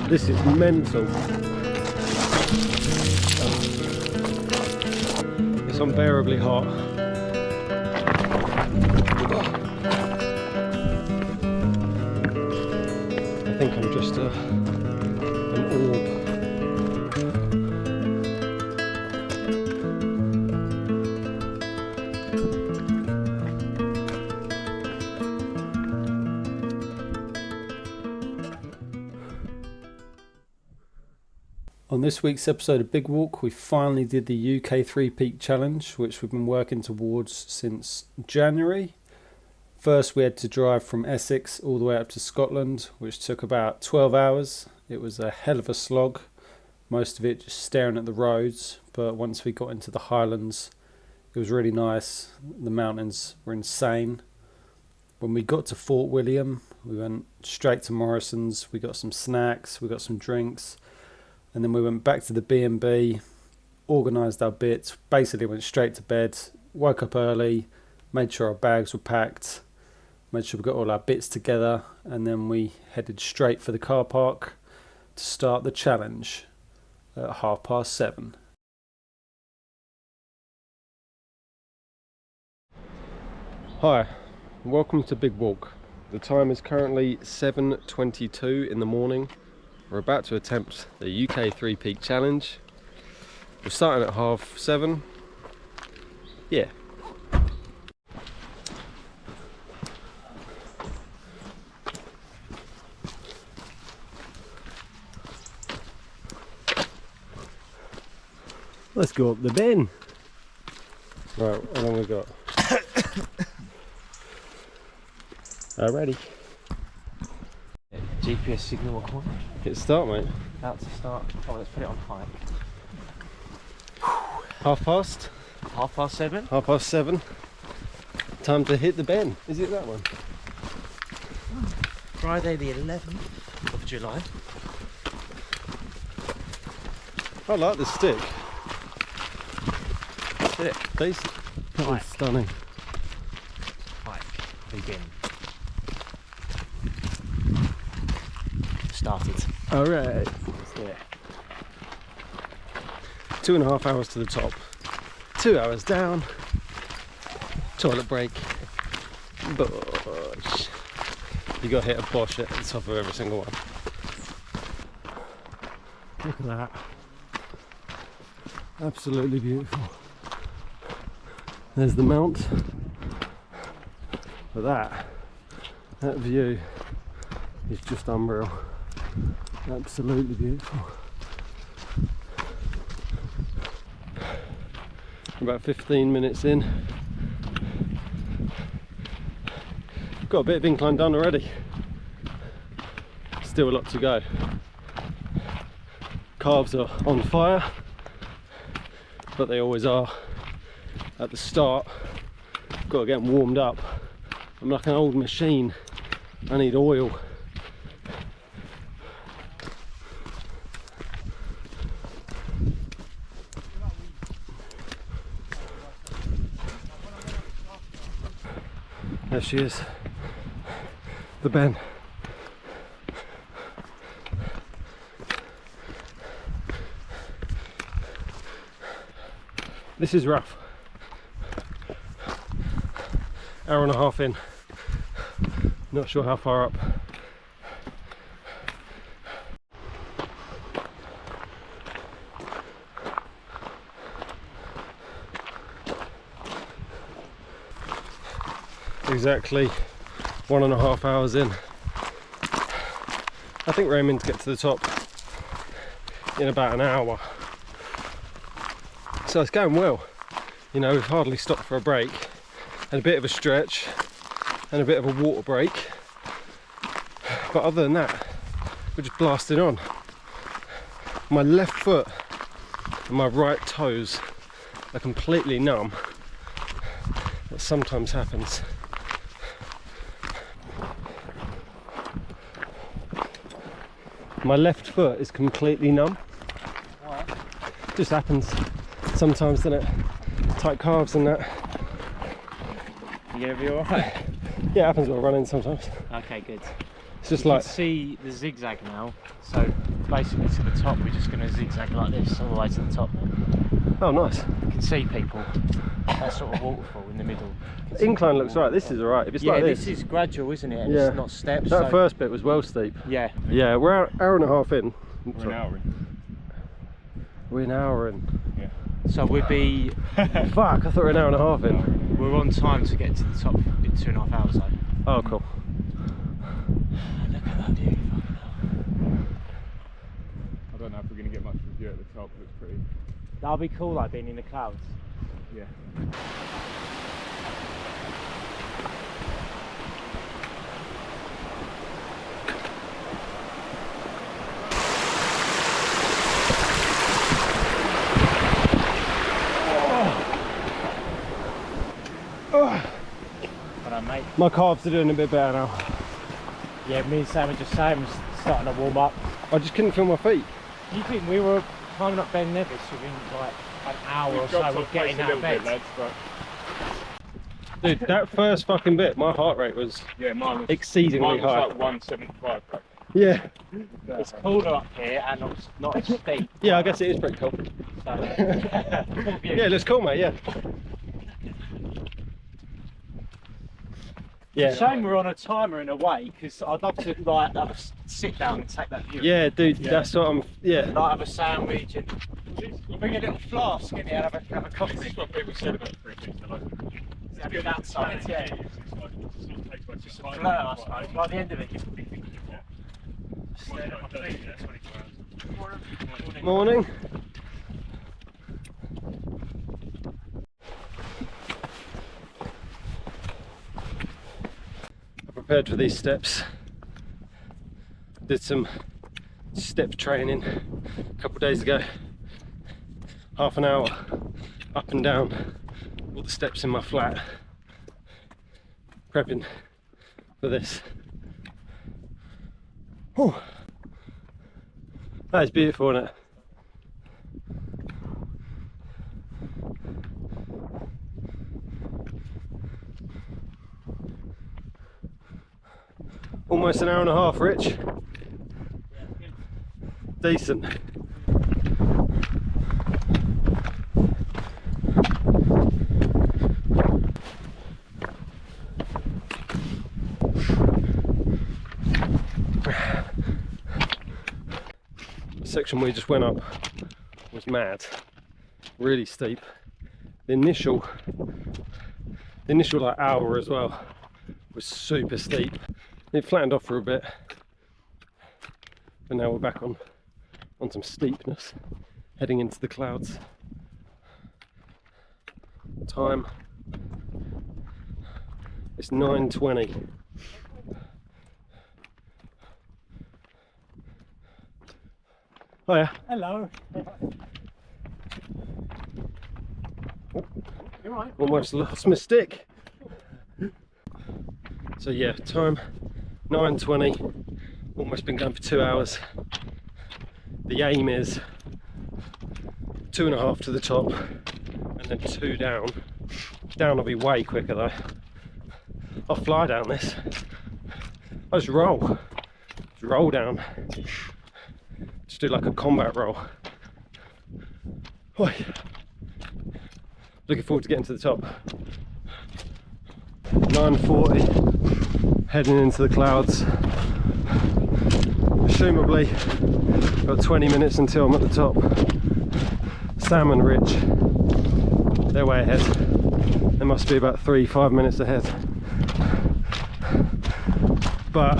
This is mental. It's unbearably hot. I think I'm just an orb. On this week's episode of Bigwalk, we finally did the UK 3-peak challenge, which we've been working towards since January. First we had to drive from Essex all the way up to Scotland, which took about 12 hours. It was a hell of a slog, most of it just staring at the roads, but once we got into the Highlands it was really nice. The mountains were insane. When we got to Fort William, we went straight to Morrison's, we got some snacks, we got some drinks, and then we went back to the B&B, organised our bits, basically went straight to bed, woke up early, made sure our bags were packed, made sure we got all our bits together, and then we headed straight for the car park to start the challenge at 7:30. Hi, welcome to Bigwalk. The time is currently 7:22 in the morning. We're about to attempt the UK 3-peak challenge. We're starting at 7:30. Yeah. Let's go up the bin. Right, how long we got? Ready. GPS signal recorder. Hit start, mate. About to start. Oh, let's put it on high. 7:30? 7:30. 7:30. Time to hit the bin. Is it that one? Friday the 11th of July. I like the stick. That's it. Decent. That was stunning. Pike. Begin. Started. Alright. Let's do it. 2.5 hours to the top. 2 hours down. Toilet break. Bosh. You got to hit a bosh at the top of every single one. Look at that. Absolutely beautiful. There's the mount. But that view is just unreal. Absolutely beautiful. About 15 minutes in. Got a bit of incline done already. Still a lot to go. Calves are on fire, but they always are at the start. Got to get them warmed up. I'm like an old machine. I need oil. There she is, the Ben. This is rough. Hour and a half in. Not sure how far up. Exactly 1.5 hours in. I think we're aiming to get to the top in about an hour. So it's going well. You know, we've hardly stopped for a break, and a bit of a stretch and a bit of a water break. But other than that, we're just blasting on. My left foot and my right toes are completely numb. That sometimes happens. My left foot is completely numb. Why? Just happens sometimes, doesn't it? Tight calves and that. You gonna be alright? Yeah, it happens while running sometimes. Okay, good. It's just You like, can see the zigzag now, so basically to the top. We're just going to zigzag like this all the way to the top. Oh, nice. You can see people. That sort of waterfall in the middle. Incline looks right. This is alright. If it's like this is gradual, isn't it? And it's not steps. That first bit was well steep. Yeah. Yeah, we're an hour and a half in. We're an hour in. We're an hour in. Yeah. So we'd be. Fuck, I thought we were an hour and a half in. We're on time to get to the top in 2.5 hours though. Oh, cool. Look at that view. I don't know if we're going to get much of a view at the top, but it's pretty. That'll be cool, like being in the clouds. Yeah. Mate. My calves are doing a bit better now. Yeah, me and Sam are just saying we're starting to warm up. I just couldn't feel my feet. You think we were climbing up Ben Nevis within like an hour or so of getting out of bed? Lads, but Dude, that first fucking bit, my heart rate was mine was exceedingly high. like 175. Like, Yeah. It's colder up here and not as steep. Yeah, I guess it is pretty cool. So, Yeah, it looks cool, mate, yeah. Yeah. Shame we're on a timer in a way, because I'd love to like have a sit down and take that view. Yeah, dude, that's what I'm. Yeah. Like have a sandwich and you bring a little flask in here and have a coffee. That's what people said about 3 weeks. Like, It's a good outside, yeah. Just a blur, I suppose. By the end of it, you probably think staring at my feet for 24 hours. Morning. Prepared for these steps. Did some step training a couple of days ago. Half an hour up and down all the steps in my flat. Prepping for this. Whew. That is beautiful, isn't it? Almost an hour and a half, Rich. Decent. The section we just went up was mad, really steep. The initial like hour as well was super steep. It flattened off for a bit, but now we're back on some steepness, heading into the clouds. Time, it's 9:20. Oh yeah. Hello. You're right. Almost lost my stick. So yeah, time 9:20. Almost been going for 2 hours. The aim is 2.5 to the top and then 2 down. Down will be way quicker though. I'll fly down this. I just roll. Just roll down. Just do like a combat roll. Oi. Looking forward to getting to the top. 9:40, heading into the clouds. Assumably, got 20 minutes until I'm at the top. Sam and Rich, they're way ahead. They must be about 3-5 minutes ahead. But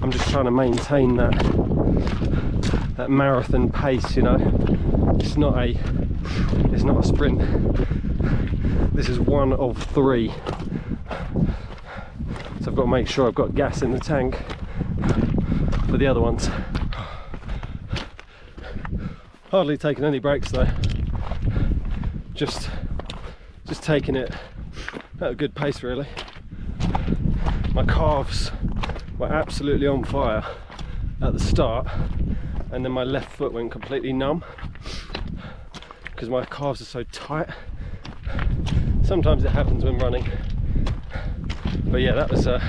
I'm just trying to maintain that marathon pace, you know. It's not a sprint. This is one of 3. So I've got to make sure I've got gas in the tank for the other ones. Hardly taking any breaks though. Just taking it at a good pace really. My calves were absolutely on fire at the start, and then my left foot went completely numb because my calves are so tight. Sometimes it happens when running, but yeah, that was a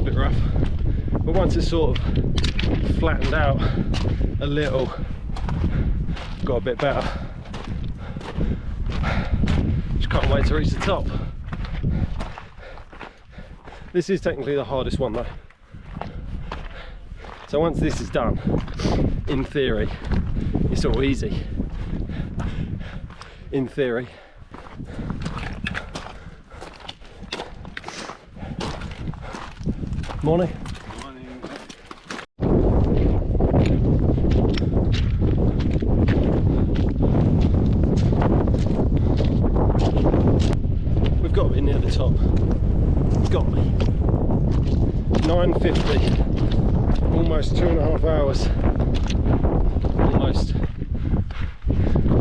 bit rough. But once it's sort of flattened out a little, got a bit better. Just can't wait to reach the top. This is technically the hardest one though. So once this is done, in theory, it's all easy. In theory. Morning. We've got to be near the top. Got to be. 9:50. Almost 2.5 hours.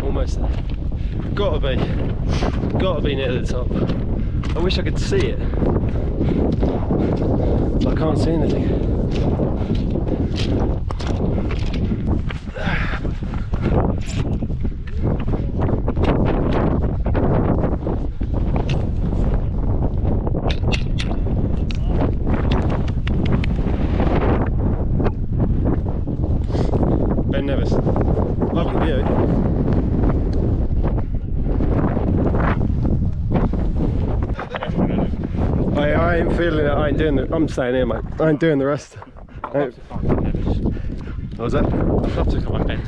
Almost there. Got to be near the top. I wish I could see it. I can't see anything. Nevis. Lovely view. I ain't feeling it. I ain't doing the. I'm staying here, mate. I ain't doing the rest. What was that? I'd love to come on bend.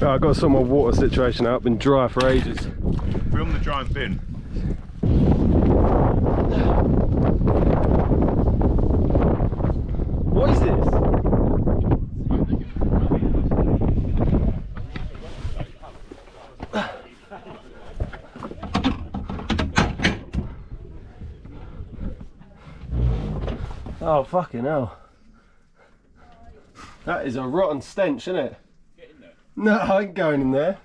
I've got to sort my water situation out. Been dry for ages. Film the giant bin. What is this? Oh fucking hell. That is a rotten stench, isn't it? Get in there. No, I ain't going in there.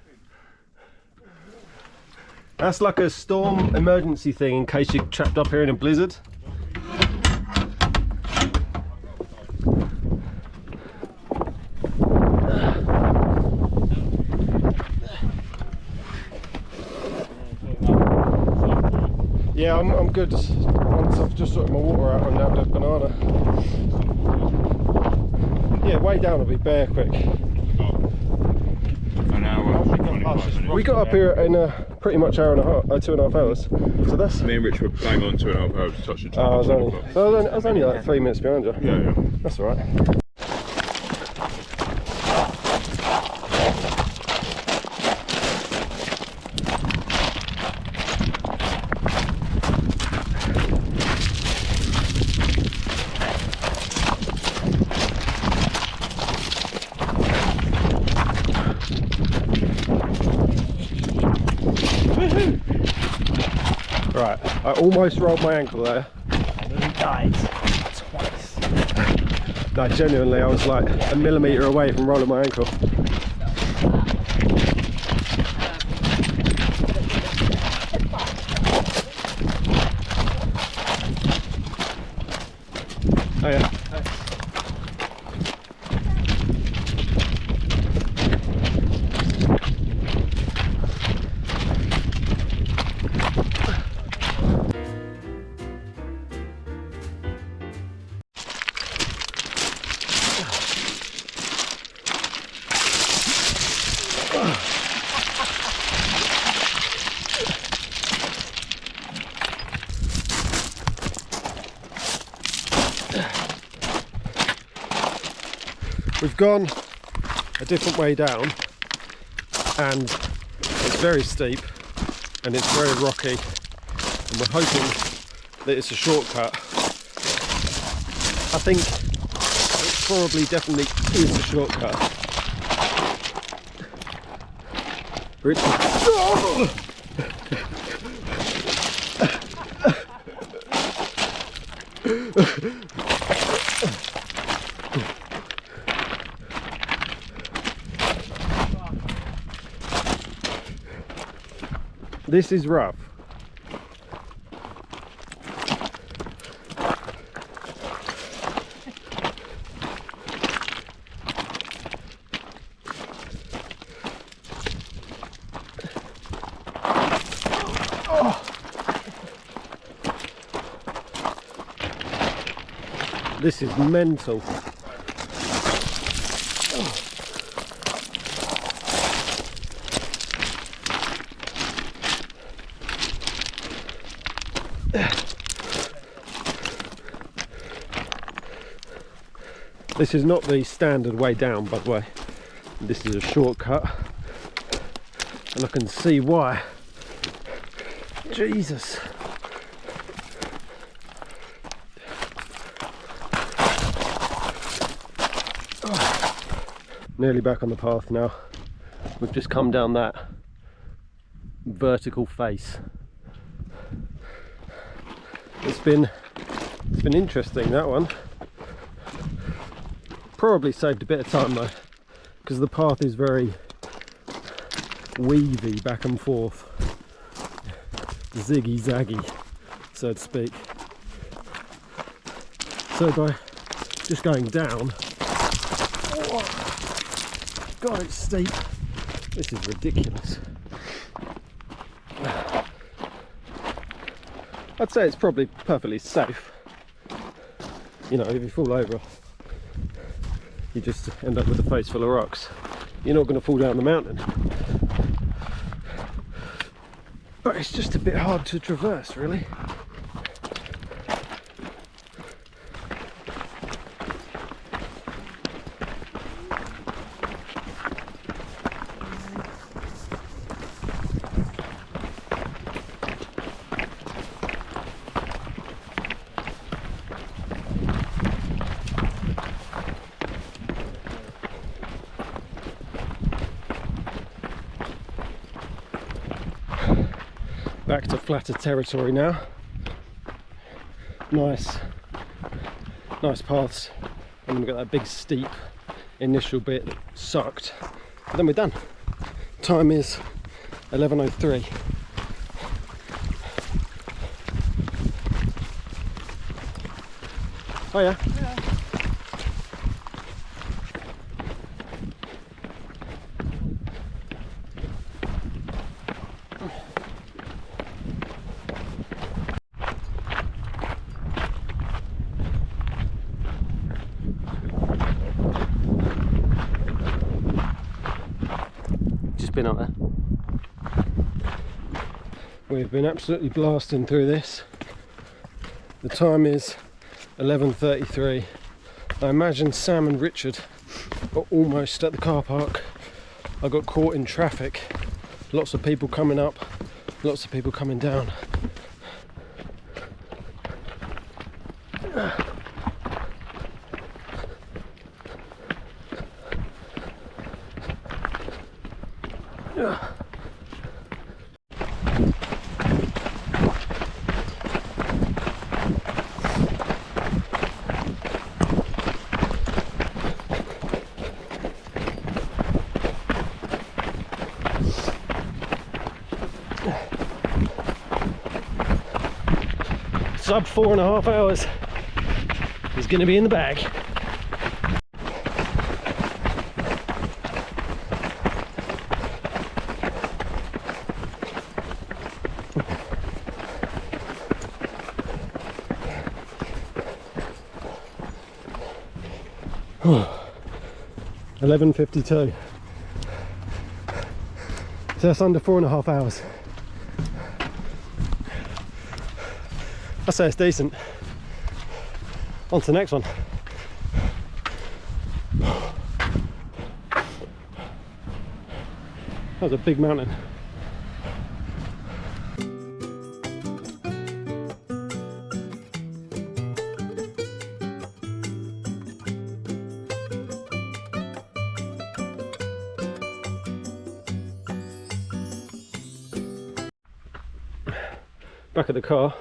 That's like a storm emergency thing in case you're trapped up here in a blizzard. Yeah, I'm good. Once I've just sorted my water out, I'm now with banana. Yeah, way down will be bare quick. An hour, 25 minutes. We got up here in pretty much hour and a half, 2.5 hours. So that's. Me and Rich were bang on 2.5 hours to touch the top. I was only like 3 minutes behind you. Yeah. That's alright. Right, I almost rolled my ankle there. I nearly died twice. No, genuinely, I was like a millimetre away from rolling my ankle. Oh yeah. We've gone a different way down and it's very steep and it's very rocky and we're hoping that it's a shortcut. I think it probably definitely is a shortcut. Rich. Oh! This is rough. This is mental. This is not the standard way down, by the way. This is a shortcut, and I can see why. Jesus. Nearly back on the path now. We've just come down that vertical face. It's been interesting, that one. Probably saved a bit of time though, because the path is very weavy back and forth, ziggy zaggy, so to speak. So by just going down, oh, God, it's steep. This is ridiculous. I'd say it's probably perfectly safe. You know, if you fall over, you just end up with a face full of rocks. You're not going to fall down the mountain. But it's just a bit hard to traverse, really. Back to flatter territory now. Nice paths, and then we've got that big steep initial bit that sucked, but then we're done. Time is 11:03. Oh yeah. Been up there. We've been absolutely blasting through this. The time is 11:33. I imagine Sam and Richard are almost at the car park. I got caught in traffic. Lots of people coming up, lots of people coming down. Sub 4.5 hours is going to be in the bag. Oh, 11:52. So that's under 4.5 hours. I say it's decent. On to the next one. That was a big mountain. Back at the car.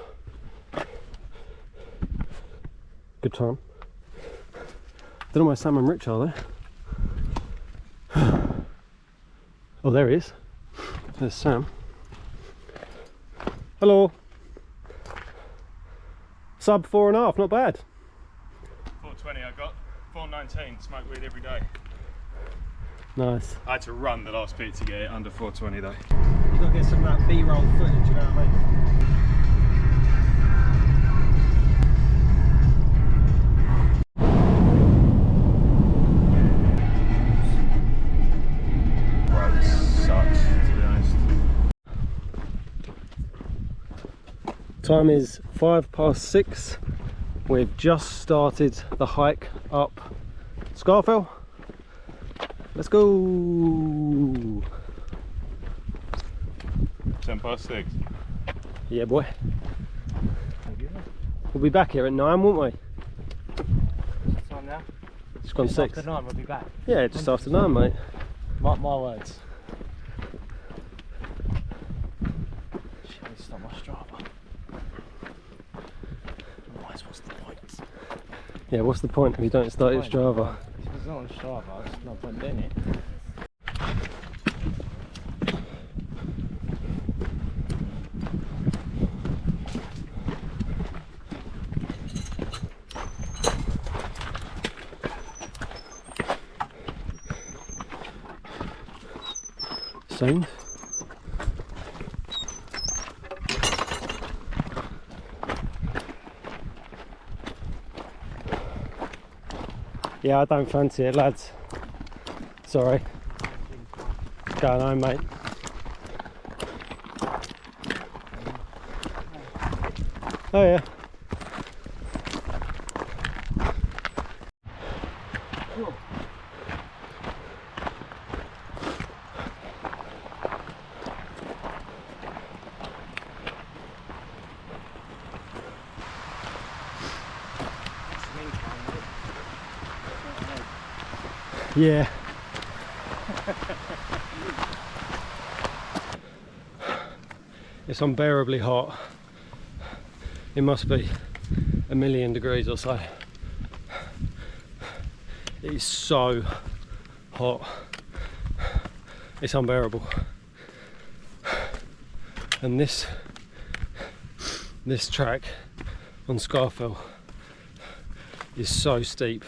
Good time. Don't know where Sam and Rich are though. Oh, there he is. There's Sam. Hello. Sub 4.5, not bad. 4:20 I got. 4:19, smoke weed every day. Nice. I had to run the last bit to get it under 4:20 though. You gotta get some of that B-roll footage, you know what I mean? Time is 6:05. We've just started the hike up Scafell. Let's go. 6:10. Yeah, boy. We'll be back here at 9, won't we? What's time now? It's gone 6. After 9, we'll be back. Yeah, just after 9, mate. Mark my words. Shit, I need to start my Strava. Otherwise, what's the point? Yeah, what's the point if you don't start your Strava? If it's not on Strava, it's not point doing it. Soon. Yeah, I don't fancy it, lads. Sorry. Going home, mate. Oh yeah. Yeah. It's unbearably hot. It must be 1,000,000 degrees or so. It is so hot. It's unbearable. And this track on Scafell is so steep.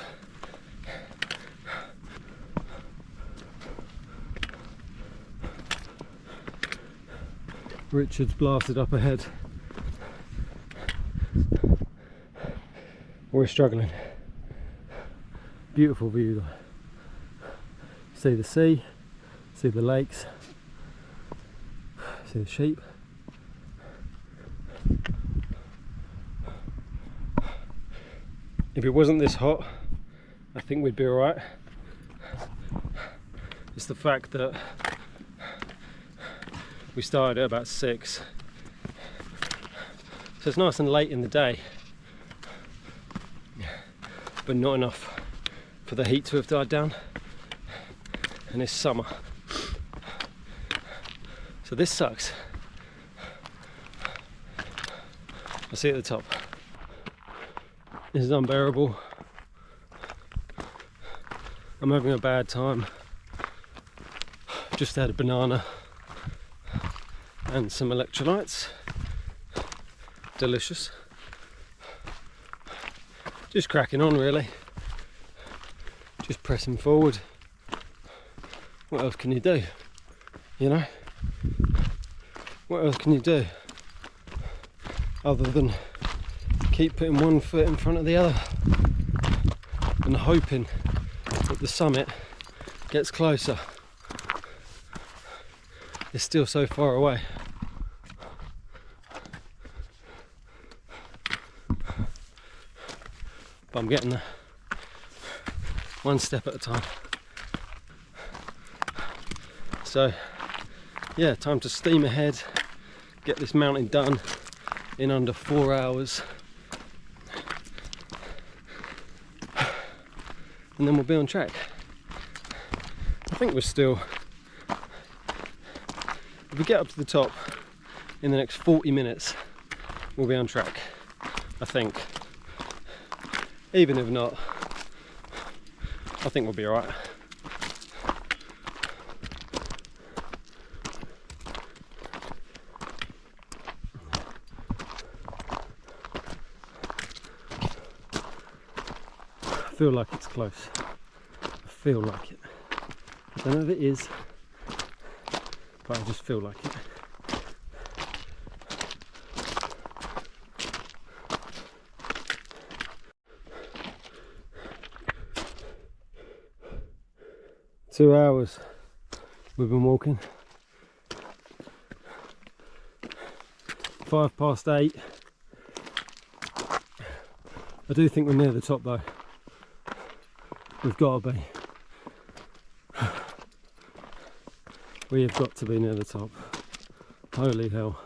Richard's blasted up ahead. We're struggling. Beautiful view though. See the sea, see the lakes, see the sheep. If it wasn't this hot, I think we'd be alright. It's the fact that we started at about 6, so it's nice and late in the day, but not enough for the heat to have died down, and it's summer, so this sucks. I see at the top. This is unbearable. I'm having a bad time. Just had a banana and some electrolytes. Delicious. Just cracking on really. Just pressing forward. What else can you do? You know? What else can you do? Other than keep putting one foot in front of the other and hoping that the summit gets closer. It's still so far away. But I'm getting there, one step at a time. So yeah, time to steam ahead, get this mountain done in under 4 hours, and then we'll be on track. I think we're still, if we get up to the top in the next 40 minutes, we'll be on track, I think. Even if not, I think we'll be alright. I feel like it's close. I feel like it. I don't know if it is, but I just feel like it. Two hours we've been walking. 8:05. I do think we're near the top though. We've got to be. We have got to be near the top. Holy hell.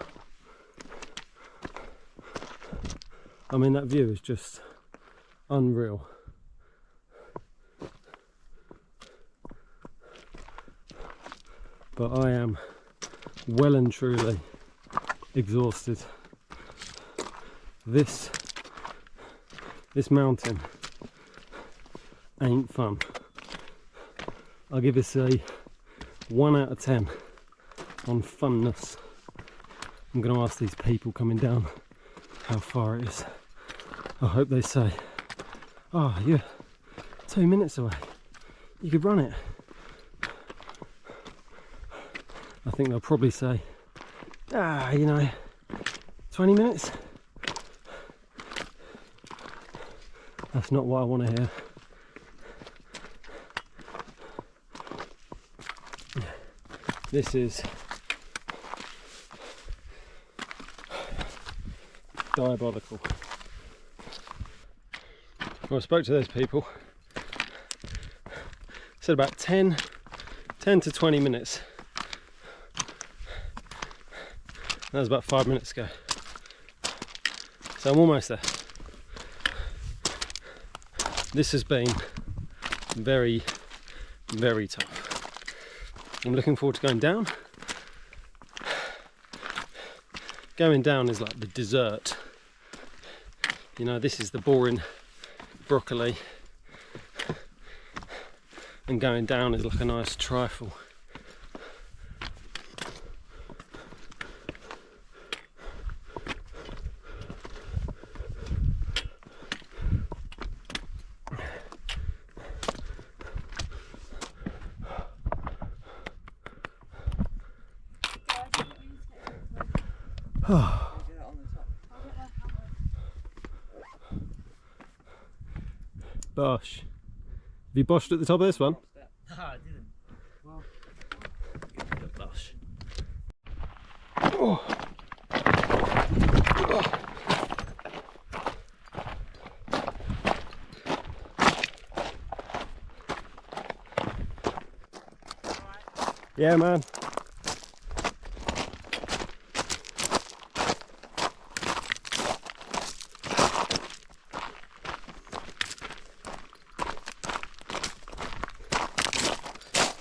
I mean, that view is just unreal. But I am well and truly exhausted. This mountain ain't fun. I'll give this a 1 out of 10 on funness. I'm going to ask these people coming down how far it is. I hope they say, oh, you're 2 minutes away, you could run it. I think they'll probably say, you know, 20 minutes. That's not what I want to hear. This is diabolical. Well, I spoke to those people. Said about 10 to 20 minutes. That was about 5 minutes ago. So I'm almost there. This has been very, very tough. I'm looking forward to going down. Going down is like the dessert. You know, this is the boring broccoli. And going down is like a nice trifle. Bosh. Have you boshed at the top of this one? I didn't. Well, Bosh. Oh. Yeah, man.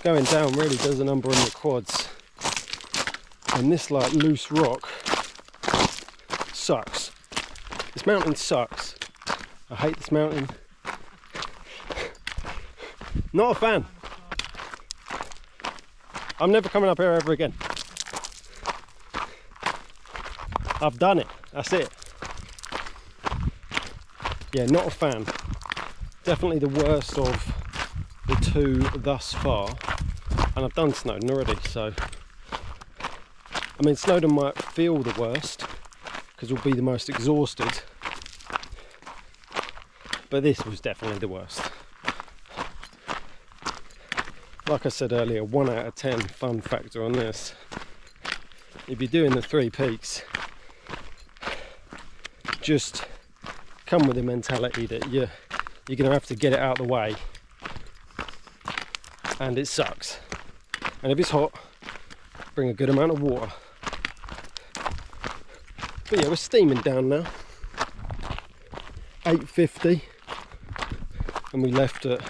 Going down really does a number on the quads, and this like loose rock sucks. This mountain sucks. I hate this mountain. Not a fan. I'm never coming up here ever again. I've done it, that's it. Yeah, not a fan. Definitely the worst of the two thus far. And I've done Snowdon already, so I mean, Snowdon might feel the worst because we'll be the most exhausted, but this was definitely the worst. Like I said earlier, 1 out of 10 fun factor on this. If you're doing the 3 peaks, just come with the mentality that you're going to have to get it out of the way, and it sucks. And if it's hot, bring a good amount of water. But yeah, we're steaming down now. 8:50, and we left at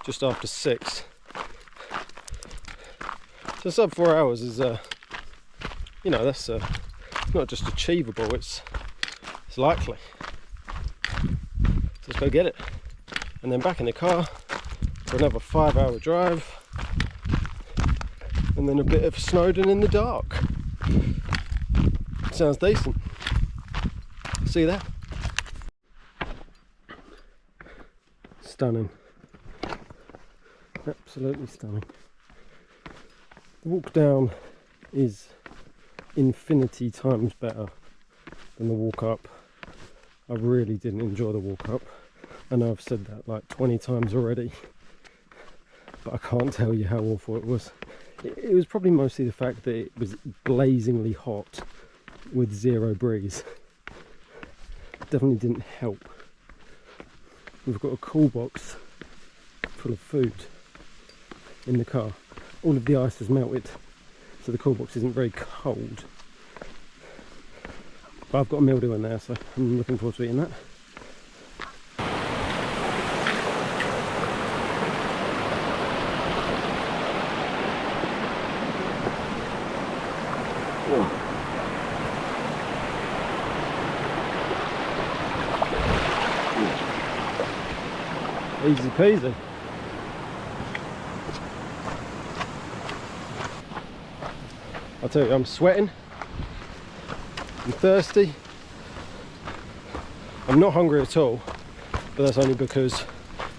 just after 6. So sub 4 hours is, you know, that's not just achievable, it's likely. So let's go get it. And then back in the car for another 5-hour drive. And then a bit of Snowdon in the dark. Sounds decent. See you there. Stunning. Absolutely stunning. The walk down is infinity times better than the walk up. I really didn't enjoy the walk up. I know I've said that like 20 times already, but I can't tell you how awful it was. It was probably mostly the fact that it was blazingly hot with 0 breeze. Definitely didn't help. we've got a cool box full of food in the car. All of the ice has melted, so the cool box isn't very cold. But I've got a mildew in there, so I'm looking forward to eating that. Easy peasy. I'll tell you, I'm sweating, I'm thirsty, I'm not hungry at all, but that's only because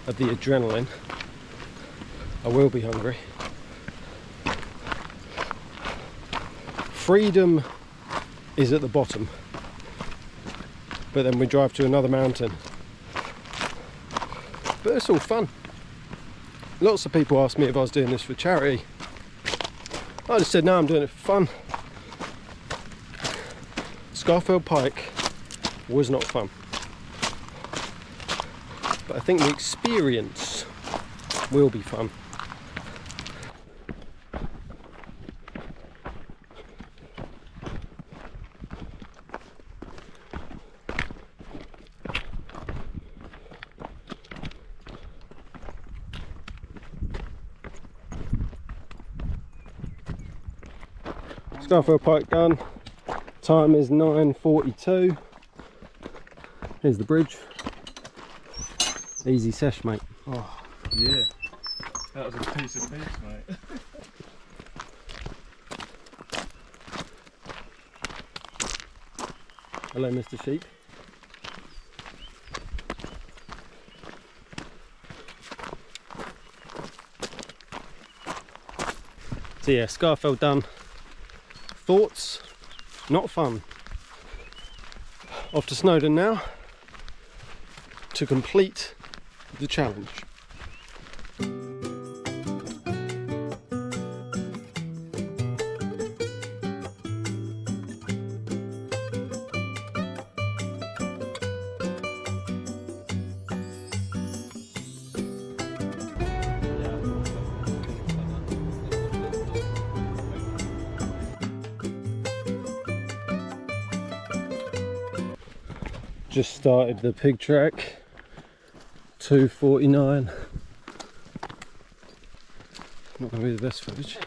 of the adrenaline. I will be hungry. Freedom is at the bottom, but then we drive to another mountain. But it's all fun. Lots of people asked me if I was doing this for charity. I just said no, I'm doing it for fun. Scafell Pike was not fun, but I think the experience will be fun. Scafell Pike done. Time is 9:42. Here's the bridge. Easy sesh, mate. Oh, yeah. That was a piece of piece, mate. Hello, Mr. Sheep. So yeah, Scafell done. Thoughts? Not fun. Off to Snowdon now to complete the challenge. Just started the pig track, 2:49. Not going to be the best footage.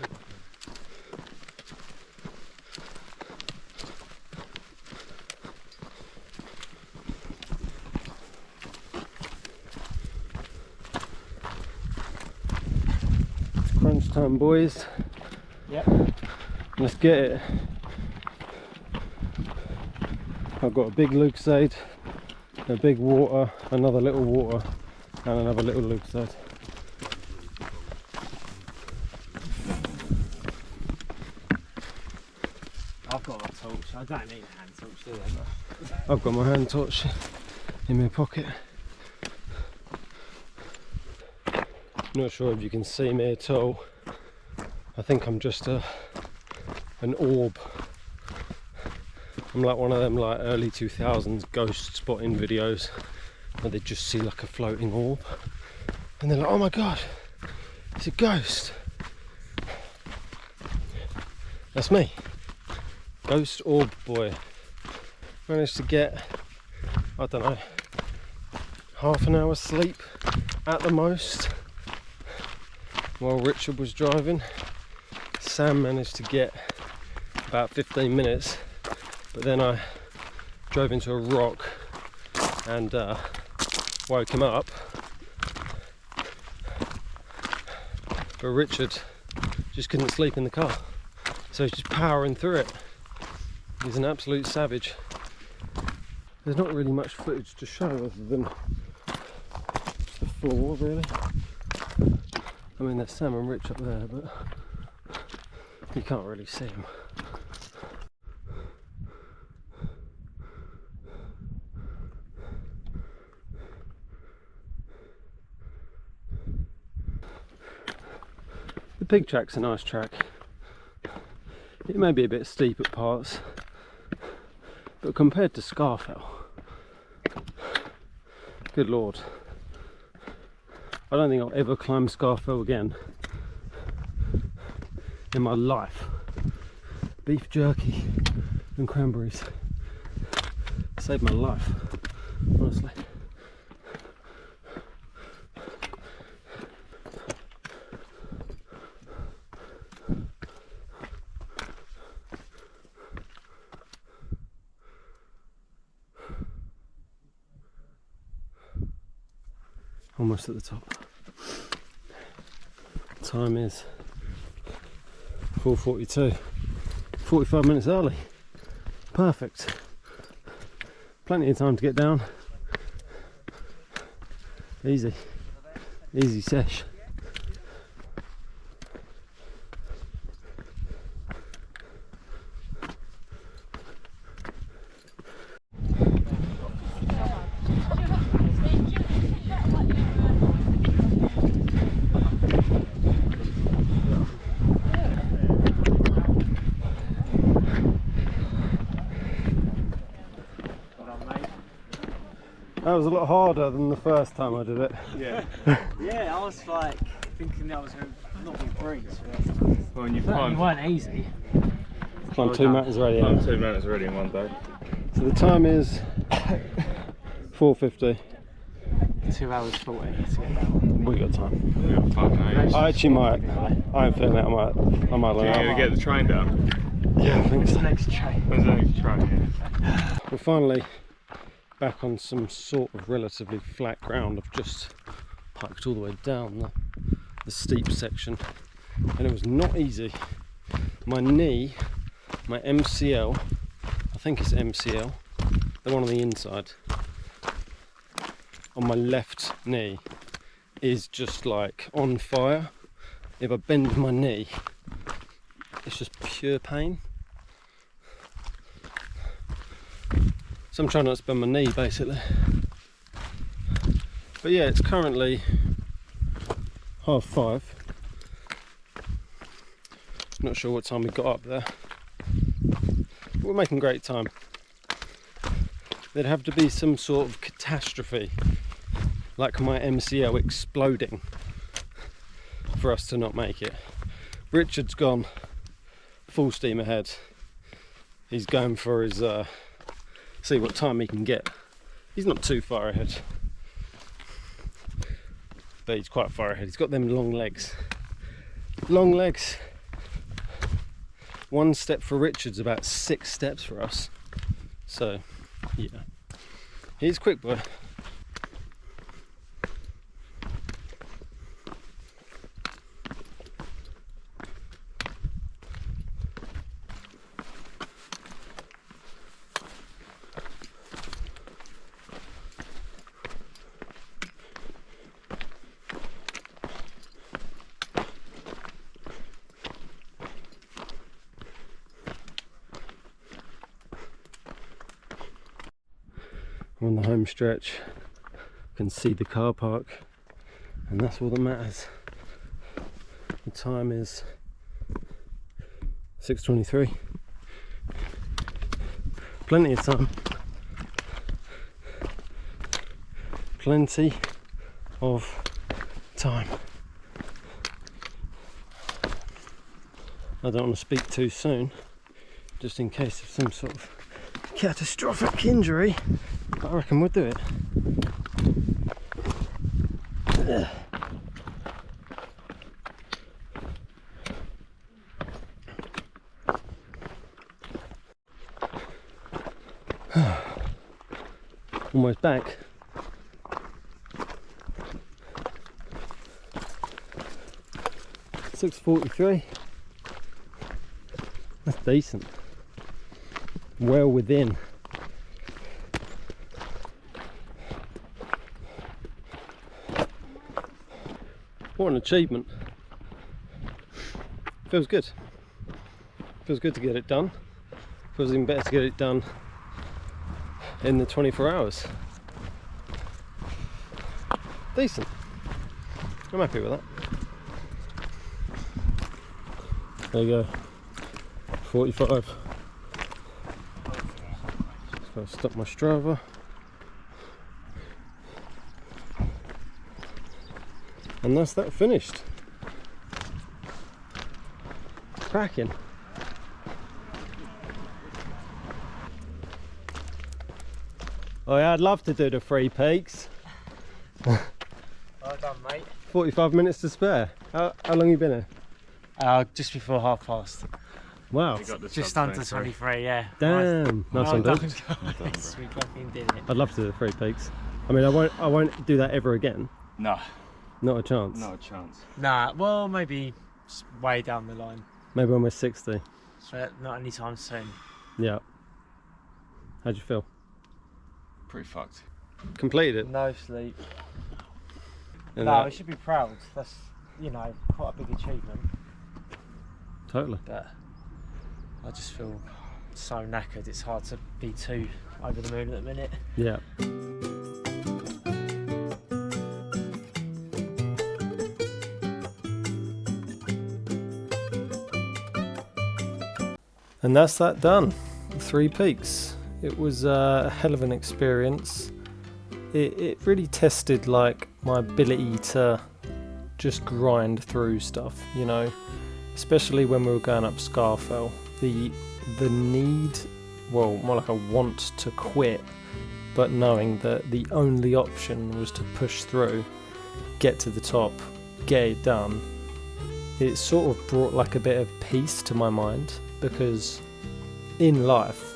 It's crunch time, boys. Yep. Let's get it. I've got a big Lucasade, a big water, another little water, and another little Lucasade. I've got my torch. I don't need a hand torch, do I? I've got my hand torch in my pocket. Not sure if you can see me at all. I think I'm just an orb. I'm like one of them like early 2000s ghost spotting videos where they just see like a floating orb and they're like, oh my god, it's a ghost. That's me, ghost orb boy. Managed to get, I don't know, half an hour's sleep at the most while Richard was driving. Sam managed to get about 15 minutes. But then I drove into a rock and woke him up. But Richard just couldn't sleep in the car. So he's just powering through it. He's an absolute savage. There's not really much footage to show other than the floor, really. I mean, there's Sam and Rich up there, but you can't really see them. The pig track's a nice track. It may be a bit steep at parts, but compared to Scafell, good lord, I don't think I'll ever climb Scafell again in my life. Beef jerky and cranberries saved my life, honestly. Almost at the top. Time is 4:42. 45 minutes early. Perfect. Plenty of time to get down. Easy. Easy sesh. That was a lot harder than the first time I did it. Yeah. Yeah, I was like thinking that was going to not be breeze. Well, and you Certainly climbed weren't easy. Climbed 2 mountains already. Yeah. 2 minutes already in one day. So the time is 4:50. 2 hours 40 to get down. We got time. We got fucking ages. I actually might. I ain't feeling it. I might Are learn you out. going to get the train down? Yeah, I think so. Next train. When's the next train? Yeah. We're finally back on some sort of relatively flat ground. I've just hiked all the way down the steep section, and it was not easy. My knee, my MCL, I think it's MCL, the one on the inside, on my left knee is just like on fire. If I bend my knee, it's just pure pain. So I'm trying not to bend my knee basically. But yeah, it's currently 5:30. Not sure what time we got up there. We're making great time. There'd have to be some sort of catastrophe, like my MCL exploding, for us to not make it. Richard's gone full steam ahead. He's going for his see what time he can get. He's not too far ahead, but he's quite far ahead. He's got them long legs. Long legs. 1 step for Richard's about 6 steps for us. So, yeah. He's a quick boy. We're on the home stretch, can see the car park, and that's all that matters. The time is 6:23. Plenty of time. Plenty of time. I don't want to speak too soon, just in case of some sort of catastrophic injury. I reckon we'll do it. Almost back. $6.43. That's decent. Well within. What an achievement. Feels good. Feels good to get it done. Feels even better to get it done in the 24 hours. Decent. I'm happy with that. There you go. 45. Just gotta stop my Strava. And that's that finished. Cracking. Oh yeah, I'd love to do the 3 peaks. Well done, mate. 45 minutes to spare. How long you been here? Just before 5:30. Wow. Just under 23, yeah. Damn. Nice one, dude. Nice. We fucking did it. I'd love to do the 3 peaks. I mean, I won't do that ever again. No, Not a chance. not a chance. Nah, well, maybe way down the line. Maybe when we're 60. But not anytime soon. Yeah. How'd you feel? Pretty fucked. Completed it? No sleep. And No, that- we should be proud. That's, you know, quite a big achievement. Totally. But I just feel so knackered. It's hard to be too over the moon at the minute. Yeah. And that's that done. 3 peaks. It was a hell of an experience. It really tested like my ability to just grind through stuff, you know, especially when we were going up Scafell. The need, well, more like a want to quit, but knowing that the only option was to push through, get to the top, get it done. It sort of brought like a bit of peace to my mind, because in life,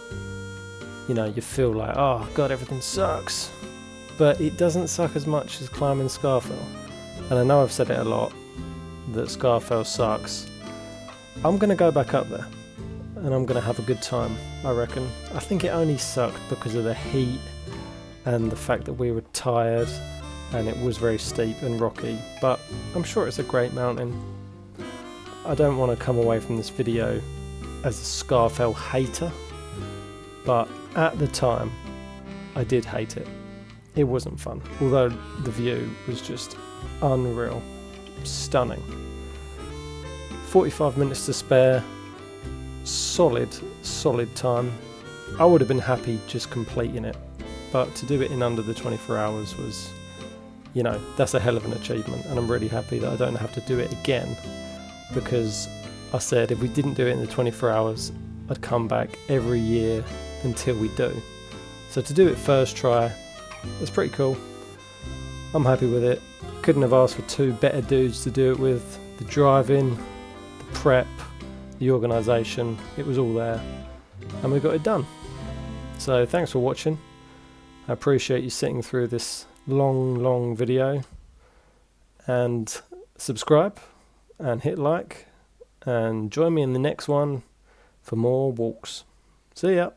you know, you feel like, oh god, everything sucks, but it doesn't suck as much as climbing Scafell. And I know I've said it a lot, that Scafell sucks. I'm going to go back up there and I'm going to have a good time, I reckon. I think it only sucked because of the heat and the fact that we were tired and it was very steep and rocky, but I'm sure it's a great mountain. I don't want to come away from this video as a Scafell hater, but at the time I did hate it. It wasn't fun, although the view was just unreal, stunning. 45 minutes to spare, solid time. I would have been happy just completing it, but to do it in under the 24 hours was, you know, that's a hell of an achievement, and I'm really happy that I don't have to do it again, because I said if we didn't do it in the 24 hours, I'd come back every year until we do. So to do it first try, that's pretty cool. I'm happy with it. Couldn't have asked for 2 better dudes to do it with. The driving, the prep, the organisation, it was all there, and we got it done. So thanks for watching. I appreciate you sitting through this long video, and subscribe and hit like, and join me in the next one for more walks. See ya.